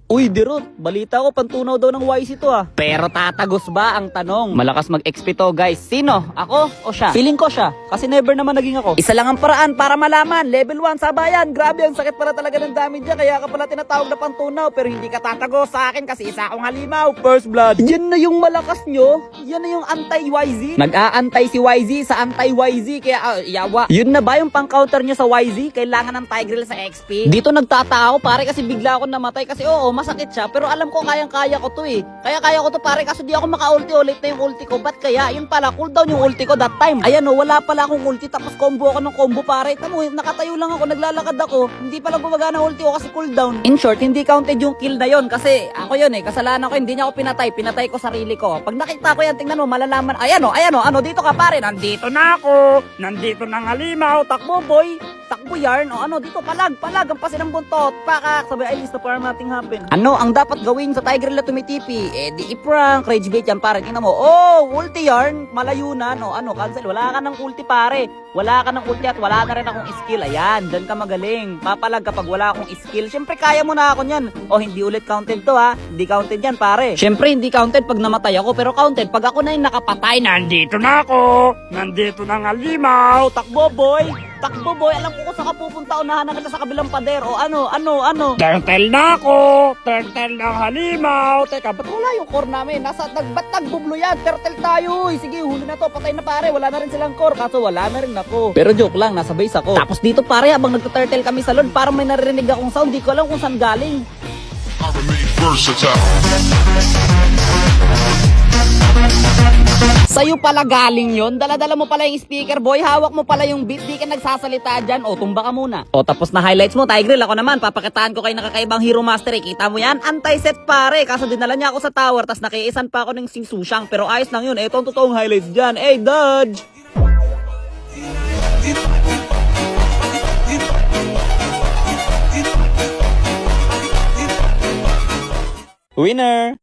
Uy, Dirot, balita ko pantunaw daw ng YC to ah. Pero tatagos ba ang tanong? Malakas mag-XP to guys. Sino? Ako o siya? Feeling ko siya, kasi never naman naging ako. Isa lang ang paraan para malaman. Level 1 sabayan. Grabe, ang sakit pala talaga ng damage niya. Kaya ka pala tinatawag na pantunaw. Pero hindi ka tatagos sa akin kasi isa akong halimaw. First blood. Yan na yung malakas nyo. Yan na yung anti-YZ. Nag-aantay si YZ sa anti-YZ. Kaya yawa. Yun na ba yung pang-counter nyo sa YZ? Kailangan ng Tigreal sa XP? Dito nagtataka ako pare kasi bigla ako namatay. Kasi oo, masakit siya, pero alam ko kayang-kaya ko to eh. Kaya ko to pare, kaso di ako maka-ulti ulit na yung ulti ko. Ba't kaya? Yun pala, cooldown yung ulti ko that time. Ayan o, wala pala akong ulti, tapos combo ako ng combo pare. Tamo, nakatayo lang ako, naglalakad ako. Hindi pala gumagana ulti ko kasi cooldown. In short, hindi counted yung kill na yun kasi ako yun eh, kasalanan ko, hindi niya ako pinatay. Pinatay ko sarili ko. Pag nakita ko yan, tingnan mo, malalaman. Ayan o, ano, dito ka pare. Nandito na ako. Nandito na ng halimaw. Takbo boy. Takbo yarn. O ano, dito palag. Ang pasin ng buntot. Pakak. Sabi, ay, list na para nothing happen. Ano ang dapat gawin sa Tigreal na tumitipi? Eh, di i-prank. Rage bait yan, pare. Tingnan mo. Oh, ulti yarn. Malayo na. No, ano, cancel. Wala ka ng ulti, pare. Wala ka ng ulti at wala na rin akong skill. Ayan, dyan ka magaling. Papalag kapag wala akong skill. Siyempre, kaya mo na ako niyan. O, hindi ulit counted to, ha? Hindi counted yan, pare. Siyempre, hindi counted pag namatay ako. Pero counted pag ako na yung nakapatay. Nandito na ako. Nandito na nga limaw. Takbo, boy. Takbo boy, alam ko kung saan ka pupunta. Unahan na kita sa kabilang pader. O ano. Turtle na ako. Turtle ng halimaw. Teka, ba't wala yung core namin? Ba't nagbublo yan? Turtle tayo. Sige, huli na to. Patay na pare. Wala na rin silang core. Kaso wala na rin ako. Pero joke lang, nasa base ako. Tapos dito pare, habang nagtuturtle kami sa lord, parang may naririnig akong sound. Di ko alam kung saan galing. Sa'yo pala galing yon. Dala-dala mo pala yung speaker, boy. Hawak mo pala yung beat. Di ka nagsasalita dyan. O, tumba ka muna. O, tapos na highlights mo, Tigreal. Ako naman, papakitaan ko kayo nakakaibang Hero Master. Kita mo yan? Anti-set pare. Kaso dinala niya ako sa tower. Tas nakiisan pa ako ng Sing Sushang. Pero ayos lang yun. Ito ang totoong highlights dyan. Hey, Dodge! Winner!